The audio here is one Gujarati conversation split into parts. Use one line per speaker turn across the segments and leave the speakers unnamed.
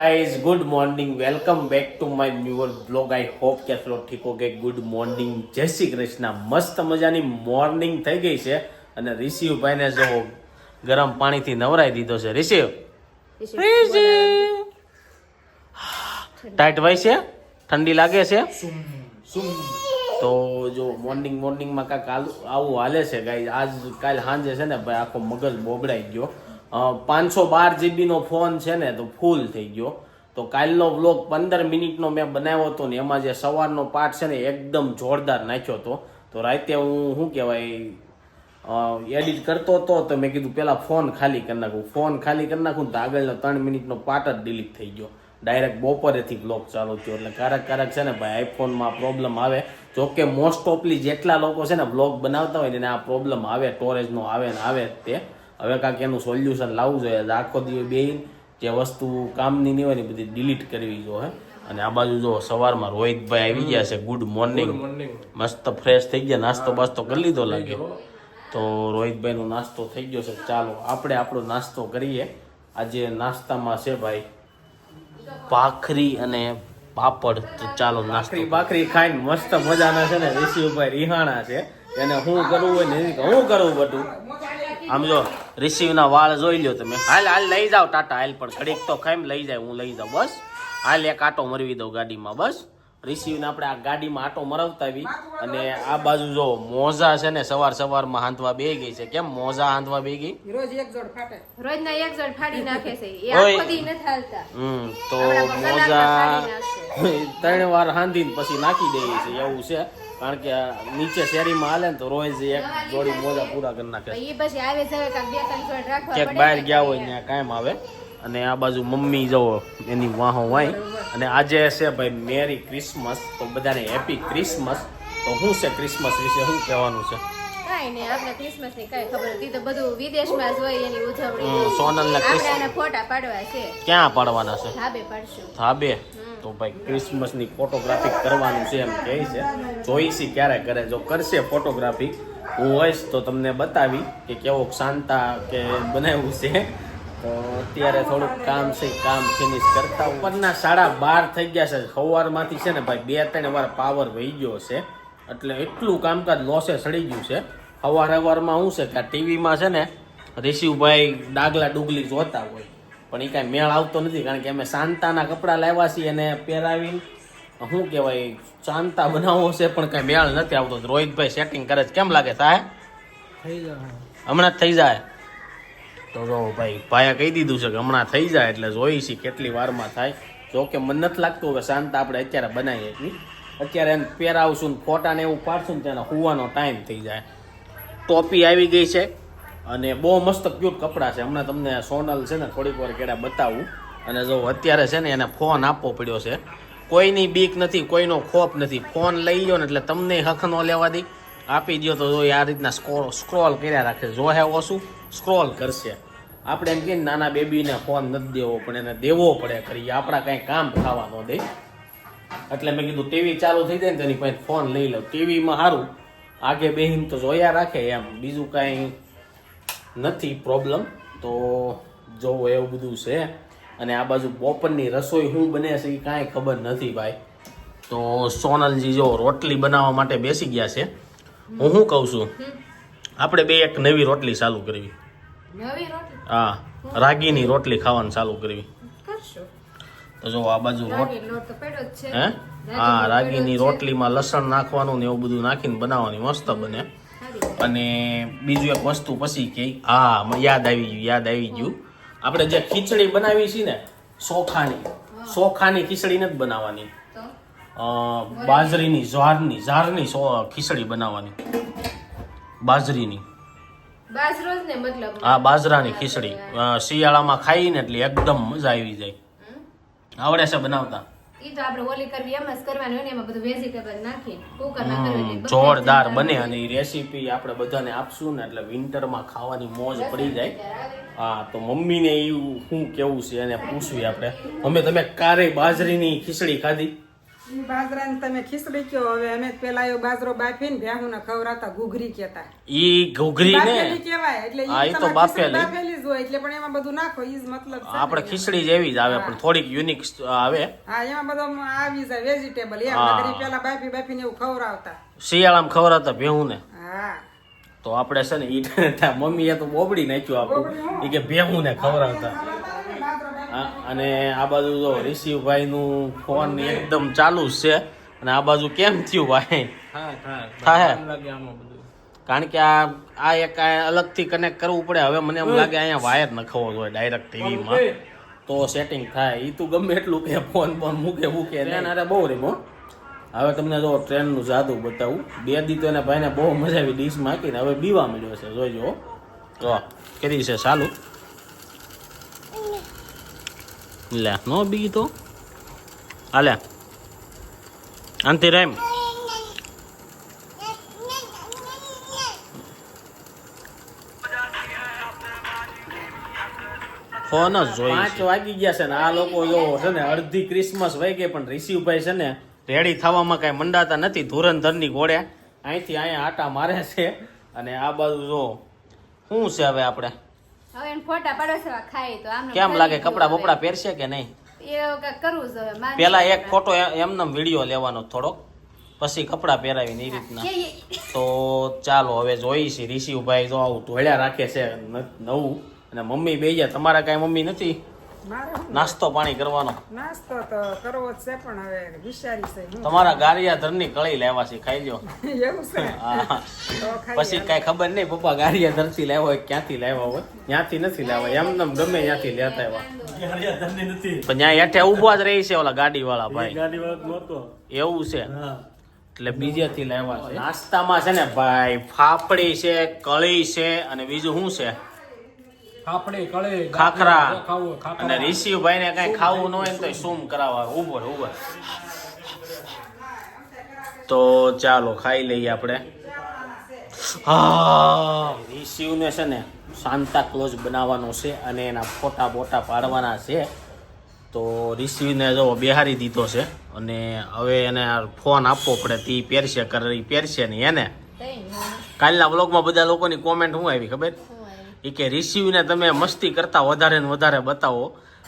Guys good morning welcome back to my newer blog I hope કે ચલો ઠીક હો કે ગુડ મોર્નિંગ જય શ્રી કૃષ્ણ મસ્ત મજાની મોર્નિંગ થઈ ગઈ છે અને રિશિવભાઈને જો ગરમ પાણીથી નવરાઈ દીધો છે રિશિવ ટાઈટ હોય છે ઠંડી લાગે છે તો જો મોર્નિંગમાં કાંઈક આવું હાલે છે ગાઈસ આજ કાલ સાંજે છે ને ભાઈ આખો મગજ બોગડાઈ ગયો 512 GB નો ફોન છે ને તો ફૂલ થઈ ગયો તો કાલનો વ્લોગ 15 મિનિટનો મેં બનાવ્યો હતો ને એમાં જે સવારનો પાર્ટ છે ને એકદમ જોરદાર નાખ્યો હતો તો રાતે હું શું કહેવાય એડિટ કરતો હતો તો મેં કીધું પહેલાં ફોન ખાલી કરી નાખું તો આગળનો 3 મિનિટનો પાર્ટ જ ડિલીટ થઈ ગયો ડાયરેક્ટ બપોરેથી વ્લોગ ચાલુ થયો એટલે ક્યારેક છે ને ભાઈ આઈફોનમાં પ્રોબ્લેમ આવે જોકે મોસ્ટ ઓફલી જેટલા લોકો છે ને વ્લોગ બનાવતા હોય ને આ પ્રોબ્લેમ આવે સ્ટોરેજનો આવે તે હવે કાંઈક એનું સોલ્યુશન લાવવું જોઈએ આખો દિવસ બે જે વસ્તુ કામની નહીં હોય ને બધી ડિલીટ કરવી જોઈએ અને આ બાજુ જો સવારમાં રોહિતભાઈ આવી ગયા છે ગુડ મોર્નિંગ મસ્ત ફ્રેશ થઈ ગયા નાસ્તો બાસ્તો કરી લીધો લાગે તો રોહિતભાઈનો નાસ્તો થઈ ગયો છે ચાલો આપણે આપણો નાસ્તો કરીએ આજે નાસ્તામાં છે ભાઈ ભાખરી અને પાપડ તો ચાલો નાસ્તો ભાખરી ખાઈને મસ્ત મજાના છે ને રિશિવભાઈ રિહાણા છે એને હું કરવું હોય ને હું કરવું બધું આમ જો રિસીવના વાળ જોઈ લ્યો તમે હાલ લઈ જાઓ ટાટા હાલ પણ ઘડીક તો ખાઈને લઈ જાય હું લઈ જાઉં બસ હાલ એક આટો મરવી દઉં ગાડીમાં બસ રિસીવને આપણે આ ગાડીમાં આટો મરાવતા આવી અને આ બાજુ જો મોજા છે ને સવારમાં હાંધવા બે ગઈ છે કેમ મોજા હાંધવા બે ગઈ
રોજ એક જોડ ફાટે
રોજના એક જોડ ફાડી નાખે છે એ આખો દી ન થાલતા
તો મોજા 3 વાર હાંધીને પછી નાખી દે છે એવું છે કારણ કે નીચે શેરીમાં હાલે ને તો રોજ એક જોડી મોજા પૂરા કરી નાખે
એ પછી આવે છે કાક બે ત્રણ જોડ રાખવા
ક્યાંક બહાર ગયા હોય ત્યાં કાયમ આવે અને આ બાજુ મમ્મી જવો એની વાહો હોય અને આજે છે ભાઈ મેરી ક્રિસમસ તો બધાને હેપી ક્રિસમસ તો શું છે ક્રિસમસ વિશે શું કહેવાનું છે
કાઈ નહીં આપણે ક્રિસમસ ની કઈ ખબર નથી તો બધું વિદેશમાં જ હોય એની ઉજવણી
સોનલના
આપણે એના ફોટા પાડવા છે
ક્યાં પાડવાના છે
ધાબે પાડશું
ધાબે તો ભાઈ ક્રિસમસ ની ફોટોગ્રાફી કરવાનું છે એમ કહે છે જોઈશી ક્યારે કરે જો કરશે ફોટોગ્રાફી હું હોઈશ તો તમને બતાવી કે કેવો શાંતા કે બનાવ્યું છે તો અત્યારે થોડુંક કામ છે કામ ફિનિશ કરતા ઉપરના 12:30 થઈ ગયા છે સવારમાંથી છે ને ભાઈ 2-3 વાર પાવર વહી ગયો છે એટલે એટલું કામકાજ લોસે સડી ગયું છે સવારમાં શું છે કે ટીવીમાં છે ને રિશિવભાઈ ડાગલા ડુગલી જોતા હોય પણ એ કાંઈ મેળ આવતો નથી કારણ કે અમે શાંતાના કપડાં લાવ્યા છીએ અને પહેરાવીને શું કહેવાય શાંતા બનાવવો છે પણ કાંઈ મેળ નથી આવતો રોહિતભાઈ સેટિંગ કરે છે કેમ લાગે સાહેબ હમણાં જ થઈ જાય તો જો ભાઈએ કહી દીધું છે કે હમણાં થઈ જાય એટલે જોઈશી કેટલી વારમાં થાય જો કે મને નથી લાગતું હવે શાંતા આપણે અત્યારે બનાવીએ એટલી અત્યારે એને પહેરાવશું ને ફોટાને એવું પાડશું ને તેને હુવાનો ટાઈમ થઈ જાય ટોપી આવી ગઈ છે અને બહુ મસ્ત ક્યુટ કપડાં છે હમણાં તમને સોનલ છે ને થોડીક વાર કેડા બતાવું અને જો અત્યારે છે ને એને ફોન આપવો પડ્યો છે કોઈની બીક નથી કોઈનો ખોફ નથી ફોન લઈ લો ને એટલે તમને હક ન લેવા દે આપી દો તો આ રીતના સ્ક્રોલ કર્યા રાખે જો હે ઓછું સ્ક્રોલ કરશે આપણે એમ કે નાના બેબીને ફોન નથી દેવો પણ એને દેવો પડે કરી આપણા કાંઈ કામ ખાવા ન દે એટલે મેં કીધું ટીવી ચાલુ થઈ જાય ને તેની પાસે ફોન લઈ લો ટીવીમાં સારું આગે બેહીને તો જોયા રાખે એમ બીજું કાંઈ નથી પ્રોબ્લેમ તો જોવો એવું બધું છે અને આ બાજુ બપોરની રસોઈ શું બને છે એ કાંઈ ખબર નથી ભાઈ તો સોનલજી જો રોટલી બનાવવા માટે બેસી ગયા છે હું શું કહું છું આપણે બે એક નવી રોટલી ચાલુ કરવી હા રાગીની રોટલી ખાવાનું ચાલુ કરવી તો જો આ બાજુ હે હા રાગીની રોટલીમાં લસણ નાખવાનું ને એવું બધું નાખીને બનાવવાની મસ્ત બને અને બીજું એક વસ્તુ પછી કે હા યાદ આવી ગયું આપણે જે ખીચડી બનાવી છે ને ચોખાની ખીચડી નથી બનાવવાની બાજરીની ઝારની ખીચડી બનાવવાની બાજરીની હા બાજરાની ખીચડી શિયાળામાં ખાઈને એટલે એકદમ મજા આવી જાય આવડે છે બનાવતા જોરદાર બને અને એ રેસીપી આપણે બધાને આપશું ને એટલે વિન્ટરમાં ખાવાની મોજ પડી જાય હા તો મમ્મીને એવું શું કેવું છે એને પૂછવી આપણે તમે ક્યારે બાજરીની ખીચડી ખાધી
ઈ બાજરાને તમે ખીચડી કયો. હવે અમે પેલા એવો બાજરો બાફીને ભેહુંને ખવડાવતા ઘૂઘરી કહેતા.
ઈ ઘૂઘરી ને
બાફેલી કહેવાય. એટલે
હા,
ઈ
ઈ તો
તમારે
બાફેલી.
ખીચડી બાફેલી જ હોય. એટલે પણ એમાં બધું નાખો ઈ જ મતલબ છે ને.
આપણે ખીચડી જેવી જ આવે પણ થોડીક યુનિક આવે.
હા, એમાં બધું આવી જાય વેજીટેબલ. એમ
હા.
નકર ઈ પેલા બાફીને એવું ખવડાવતા.
શિયાળામાં ખવડાવતા ભેહું ને.
હા.
તો આપણે છે ને ઈ મમ્મીએ તો બોબડી નાખ્યું આપણું. ઈ કે ભેહું ને ખવડાવતા. અને આ બાજુ જો ઋષિભાઈ નું ફોન એકદમ ચાલુ જ છે. અને આ બાજુ કેમ થયું ભાઈ? થાય કારણ કે આ એક અલગથી કનેક્ટ કરવું પડે. હવે મને એમ લાગે અહીંયા વાયર નખાવો જોઈએ ડાયરેક્ટ ટીવીમાં તો સેટિંગ થાય. ઈ તું ગમે એટલું કે ફોન મૂકે અરે બહુ રેમો. હવે તમને જો ટ્રેનનું જાદુ બતાવું. 2 દી તો એને ભાઈને બહુ મજા આવી ડીશ માકીને હવે બીવા મળ્યો છે. જોઈજો તો કરી છે ચાલુ. લે નો બી તો હાલે અંતિ રેમ. ફોન જ જોઈ. 5 વાગી ગયા છે ને આ લોકો જો છે ને અડધી ક્રિસમસ વહી ગઈ પણ ઋષિભાઈ છે ને રેડી થવામાં કઈ મંડાતા નથી. ધુરંધરની ઘોડે અહીંથી અહીંયા આટા મારે છે. અને આ બાજુ જો શું છે હવે આપણે
હવે એને ફોટા પાડો છે ખાય તો આમ
કેમ લાગે? કપડા બપડા પહેરશે કે નહીં?
એવું કાંઈક કરવું જ હવે. મારે
પેલા એક ફોટો એમનો વિડીયો લેવાનો થોડોક પછી કપડા પહેરાવીને એ રીતના. તો ચાલો હવે જોઈ છે. ઋષિભાઈ જો આવું ઢોળ્યા રાખે છે નવું. અને મમ્મી બે ગયા. તમારા કઈ મમ્મી નથી
મારે શું?
નાસ્તો પાણી કરવાનો?
નાસ્તો તો કરવો જ છે પણ હવે વિચારી છે હું.
તમારા ગારિયાધરની કળી લેવા છે, ખાઈ લ્યો.
એવું છે.
હા.
તો ખાઈએ.
પછી કઈ ખબર નહીં પપ્પા ગારિયાધરથી લાવ્યા હોય ક્યાંથી લાવ્યા હોય. ત્યાંથી નથી લાવ્યા એમને ગમે ત્યાંથી લેતા આવ્યા. પણ ત્યાં હેઠે ઉભા જ રહી છે ઓલા ગાડી વાળા ભાઈ. એવું છે એટલે બીજેથી લાવ્યા છે. નાસ્તામાં છે ને ભાઈ ફાફડી છે, કળી છે અને બીજું શું છે? ખાખરા. અને ઋષિભાઈ ને કઈ ખાવું ન હોય ને તો શું કરાવવા? ઉભો તો ચાલો ખાઈ લઈએ આપણે. હા, ઋષિને છે ને સાન્તા ક્લોઝ બનાવવાનો છે અને એના ફોટા બોટા પાડવાના છે. તો ઋષિને જો બેહારી દીધો છે અને હવે એને ફોન આપવો પડે. તે પહેરશે નહીં એને. કાલના વ્લોગમાં બધા લોકોની કોમેન્ટ શું આવી ખબર? એ કે રિસીવને તમે મસ્તી કરતા વધારે ને વધારે બતાવો.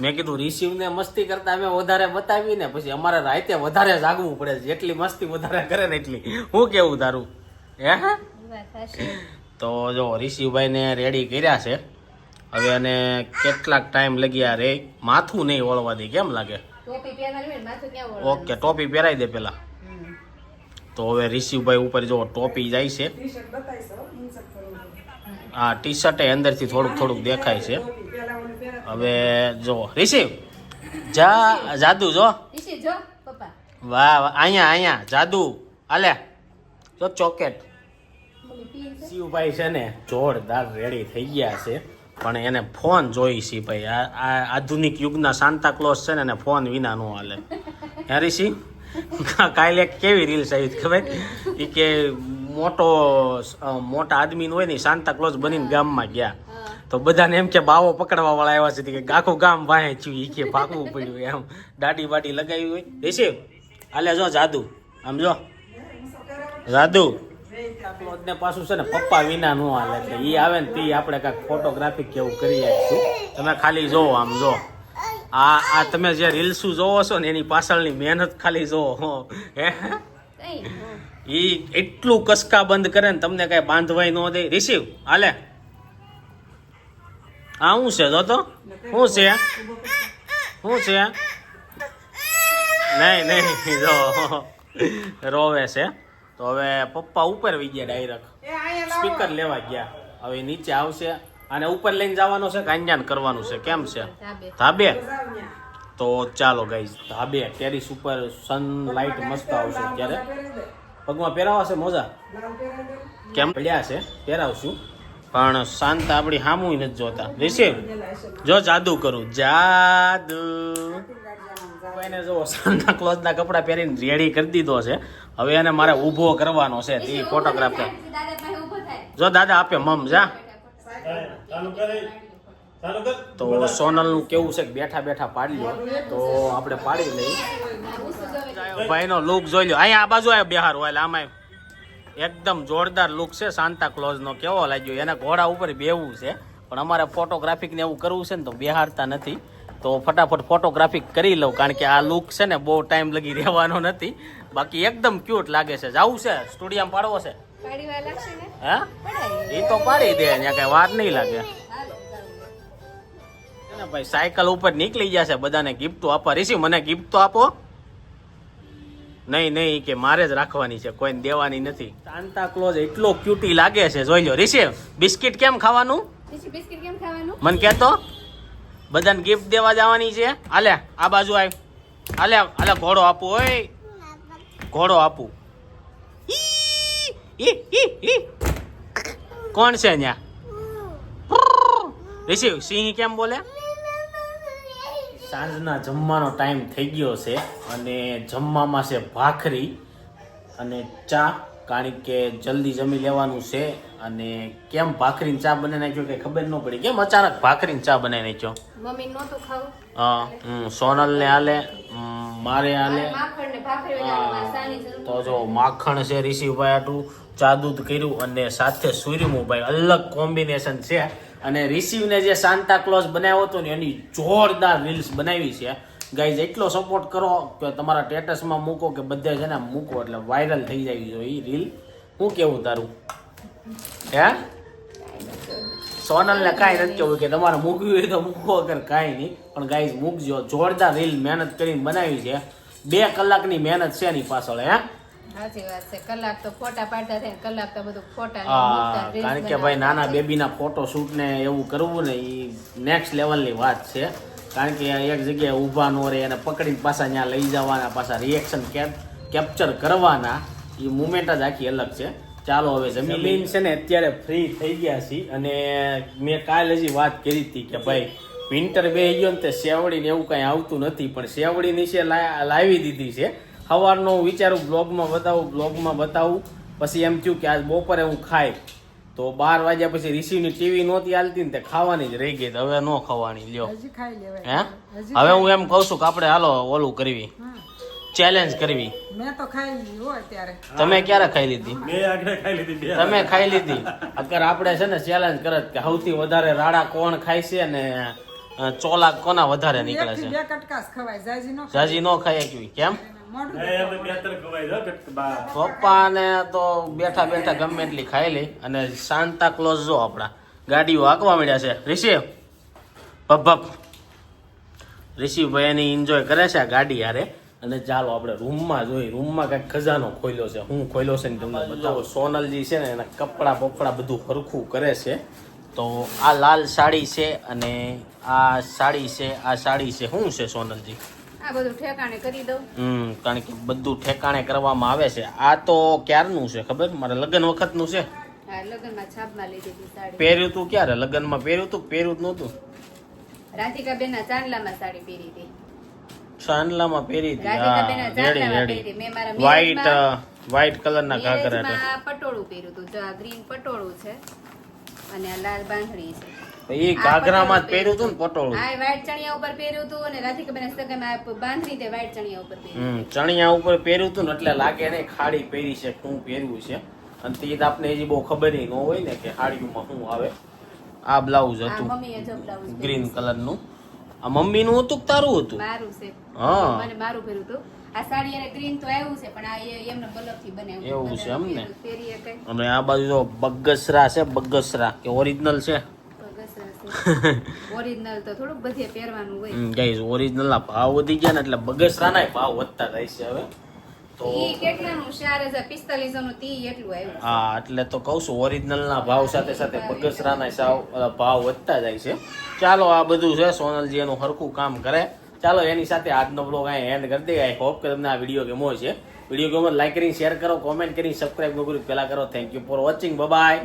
મેં કીધું રિસીવને મસ્તી કરતા અમે વધારે બતાવી ને પછી અમારે રાતે વધારે જાગવું પડે. જેટલી મસ્તી વધારે કરે ને એટલી. હું કેવું તારું? તો જો ઋષિભાઈને રેડી કર્યા છે. હવે એને કેટલાક ટાઈમ લગ્યા રે. માથું નહીં ઓળવા દે. કેમ લાગે? ઓકે ટોપી પહેરાઈ દે પેલા. તો હવે ઋષિભાઈ ઉપર જો ટોપી જાય છે. હા, ટી શર્ટ અંદરથી થોડુંક દેખાય છે. હવે જો રિસીવ જાદુ જો. વાહ અહીંયા જાદુ આલે જો ચોકેટ. શિવભાઈ છે ને જોરદાર રેડી થઈ ગયા છે પણ એને ફોન જોઈ છે ભાઈ. આ આધુનિક યુગના સાન્તા ક્લોઝ છે ને એને ફોન વિના નો હાલે. હે ઋષિ? કાલે કેવી રીલ્સ આવી ખબર? એ કે મોટા આદમી હોય ને સાન્તા ક્લોઝ બનીને ગામમાં ગયા તો બધાને એમ કે બાવો પકડવા વાળા આવ્યા છે કે આખું ગામ વાહે થયું. એ કે ભાગવું પડ્યું એમ. દાઢી બાટી લગાવી હોય. ઋષિ હાલે જો જાદુ. આમ જો જાદુ ને પાછું છે ને પપ્પા વિના નો હાલે. એટલે એ આવે ને તે આપણે કાંઈક ફોટોગ્રાફી કેવું કરી આપીશું. તમે ખાલી જોવો આમ જો. આ તમે જે રીલ્સ જોવો છો ને એની પાછળની મહેનત ખાલી જોવો. ઈ એટલું કસકા બંધ કરે ને તમને કઈ બાંધવાય ન દે. રિસીવ હાલે આ શું છે? જો તો શું છે? નહીં જો રોવે છે. તો હવે પપ્પા ઉપર વી ગયા ડાયરેક્ટ. સ્પીકર લેવા ગયા. હવે નીચે આવશે અને ઉપર લઈને જવાનો છે કાંજાન કરવાનું છે. કેમ છે? ધાબે. તો ચાલો ગાઈઝ ધાબે ટેરિસ ઉપર સનલાઇટ મસ્ત આવશે ત્યારે. પગમાં પહેરાવાશે મોજા? કેમ પડ્યા છે પહેરાવશું પણ શાંત આપણી હામું નથી જોતા. રિસીવ જો જાદુ કરું. જાદુ એને જો સાન્તા ક્લોઝના કપડા પહેરીને રેડી કરી દીધો છે. હવે એને મારે ઊભો કરવાનો છે. તે ફોટોગ્રાફર જો દાદા આપે મમ જા. તો સોનલનું કેવું છે કે બેઠા બેઠા પાડી લો, તો આપણે પાડી લઈએ. ભાઈનો લુક જોઈ લો. અહીંયા આ બાજુ આવ્યો બિહાર હોય આમાં એકદમ જોરદાર લુક છે સાન્તા ક્લોઝ નો. કેવો લાગ્યો? એને ઘોડા ઉપર બેવું છે, પણ અમારે ફોટોગ્રાફિક ને એવું કરવું છે ને તો બેહારતા નથી, તો ફટાફટ ફોટોગ્રાફિક કરી લઉં, કારણ કે આ લુક છે ને બહુ ટાઈમ લગી રહેવાનો નથી. બાકી એકદમ ક્યુટ લાગે છે. જવું છે સ્ટુડિયોમાં પાડવો છે? હે એ તો પાડી દે, ત્યાં કઈ વાર નહીં લાગે ને ભાઈ. સાયકલ ઉપર નીકળી જશે બધાને ગિફ્ટો આપવા. ઋષિ મને ગિફ્ટ તો આપો. નહીં કે મારે જ રાખવાની છે, કોઈને દેવાની નથી. સાન્તા ક્લોઝ એટલો ક્યુટી લાગે છે, જોઈ લો. ઋષિ બિસ્કિટ કેમ ખાવાનું? મને કહેતો બધાને ગિફ્ટ દેવા જવાની છે. હાલે આ બાજુ આવ. હાલે હાલે ઘોડો આપું. ઓય ઘોડો આપું. કોણ છે અહીંયા? ઋષિ સિંહ કેમ બોલે? સાંજના જમવાનો ટાઈમ થઈ ગયો છે અને જમવામાં છે ભાખરી અને ચા, કારણ કે જલ્દી જમી લેવાનું છે. અને કેમ ભાખરી ચા બનાવી નાખ્યો કે ખબર ન પડી, કેમ અચાનક ભાખરી ચા બનાવી નાખ્યો?
મમ્મી નહોતું ખાવું.
હા સોનલ ને હાલે, મારે હાલે.
માખણ ને ભાખરી બનાવવા સાની જરૂર.
તો જો માખણ છે ઋષિભાઈ આટું, ચા દૂધ કર્યું અને સાથે સુરમું. ભાઈ અલગ કોમ્બિનેશન છે. અને રિસીવને જે સાન્તા ક્લોઝ બનાવ્યો હતો ને એની જોરદાર રીલ્સ બનાવી છે ગાઈઝ. એટલો સપોર્ટ કરો કે તમારા સ્ટેટસમાં મૂકો કે બધે છે ને મૂકો, એટલે વાયરલ થઈ જાય છે એ રીલ. શું કેવું તારું? હે સોનલને કાંઈ નથી કેવું કે તમારે મૂકવી હોય તો મૂકો, અગર કાંઈ નહીં, પણ ગાઈઝ મૂકજો. જોરદાર રીલ મહેનત કરીને બનાવી છે. 2 કલાકની મહેનત છે એની પાછળ. હે
સાચી વાત છે. કલાક તો ફોટા પાડતા થાય, કલાક તો બધું ફોટા.
કારણ કે ભાઈ નાના બેબીના ફોટો શૂટ ને એવું કરવું ને એ નેક્સ્ટ લેવલની વાત છે. કારણ કે એક જગ્યાએ ઊભા ન રહે, એને પકડીને પાછા ત્યાં લઈ જવાના, પાછા રિએક્શન કેપ્ચર કરવાના, એ મુમેન્ટ જ આખી અલગ છે. ચાલો હવે જમીન છે ને અત્યારે ફ્રી થઈ ગયા છીએ, અને મેં કાલે હજી વાત કરી હતી કે ભાઈ વિન્ટર બેહી ગયો ને તે સેવડી ને એવું કાંઈ આવતું નથી, પણ સેવડી નીચે લાવી દીધી છે. સવારનો હું વિચારું બ્લોગમાં બતાવું, પછી એમ થયું કે આજ બપોરે હું ખાઈ, તો 12 વાગ્યા પછી રિસીવની ટીવી નહોતી હાલતી ને તે ખાવાની જ રહી ગઈ, હવે ન ખાવાની. લ્યો હે હવે હું એમ કહું છું કે આપણે હાલો ઓલું કરવી, ચેલેન્જ કરવી.
મેં તો ખાઈ લીધી હોય ત્યારે.
તમે ક્યારે ખાઈ લીધી? તમે ખાઈ લીધી. અત્યારે આપણે છે ને ચેલેન્જ કરત કે સૌથી વધારે રાડા કોણ ખાય છે ને ચોલા કોના વધારે નીકળે છે.
2 કટકાસ ખવાય,
જાજી નો ખાય કેવી? કેમ?
મોઢું
પપ્પા ને તો બેઠા બેઠા ગમે એટલી ખાઈ લે. અને સાન્તા ક્લોઝ જો આપણા ગાડીઓ હાંકવા મળ્યા છે. રિષિવ ભપ રિષિવભાઈ એની એન્જોય કરે છે આ ગાડી હારે. અને ચાલો આપણે રૂમમાં જોઈએ. રૂમમાં કંઈક ખજાનો ખોલ્યો છે. હું ખોલ્યો છે ને તમને બતાવો. સોનલજી છે ને એના કપડા બપડા બધું હરખું કરે છે. તો આ લાલ સાડી છે અને આ સાડી છે. આ સાડી છે. શું છે સોનલજી?
આ બધું ઠેકાણે કરી દઉં.
કારણ કે બધું ઠેકાણે કરવામાં આવે છે. આ તો ક્યારનું છે ખબર? મારે લગ્ન વખતનું છે.
હા, લગ્નમાં છાપમાં લીધી હતી સાડી.
પહેર્યું તું ક્યારે? લગ્નમાં પહેર્યું તું? પહેર્યું જ નહોતું.
રાધિકા બેન ના ચાંદલામાં સાડી પહેરી હતી.
ચાંદલામાં પહેરી હતી.
રાધિકા બેન ના
હા
ચાંદલામાં
રેડી
પહેરી. મેં મારા
વ્હાઈટ કલરના ઘાઘરા હતા.
મેરેજમાં પટોળું પહેર્યું હતું. જો આ ગ્રીન પટોળું છે અને આ લાલ બાંધણી છે.
એ ઘાઘરામાં જ પહેર્યું હતું ને પટોળું.
આ વ્હાઈટ ચણિયા ઉપર પહેર્યું હતું અને રાધિકા બેન સગામાં બાંધણી તે વ્હાઈટ ચણિયા ઉપર પહેર્યું.
ચણિયા ઉપર પહેર્યું હતું ને એટલે લાગે ને ખાડી પહેરી છે, શું પહેર્યું છે. અને તે આપને હજી બહુ ખબર ન હોય ને કે સાડીમાં શું આવે. આ બ્લાઉઝ હતું
મમ્મીએ જો બ્લાઉઝ
ગ્રીન કલરનું. આ મમ્મીનું હતું કે તારું હતું?
મારું છે.
હા
મને મારું પહેર્યું હતું. આ સાડી અને ગ્રીન તો આવ્યું છે, પણ આ એમને બલકથી બનાવ્યું.
એવું છે એમ ને.
પહેરીએ કઈ
અને આ બાજુ જો બગસરા છે. બગસરા કે ઓરિજિનલ છે?
ઓરિજિનલ તો થોડુંક બધે પહેરવાનું હોય.
ગાઈસ ઓરિજિનલ ના ભાવ વધી ગયા ને એટલે બગસરાના ભાવ વધતા જાય છે હવે. તો
ઈ કેટલાનું 4045 નું તી એટલું આવ્યું.
હા એટલે તો કહું છું ઓરિજિનલ ના ભાવ સાથે સાથે બગસરાના ભાવ વધતા જાય છે. ચાલો આ બધું છે સોનલજી એનું હરખું કામ કરે. ચાલો એની સાથે આજનો બ્લોગ અહીં એન્ડ કરી દઈએ. આઈ હોપ કે તમને આ વિડીયો ગમ્યો છે. વિડીયો ગમે લાઈક કરીને શેર કરો, કોમેન્ટ કરીને સબસ્ક્રાઇબ ન કર્યું પહેલા કરો. Thank you for watching. Bye bye.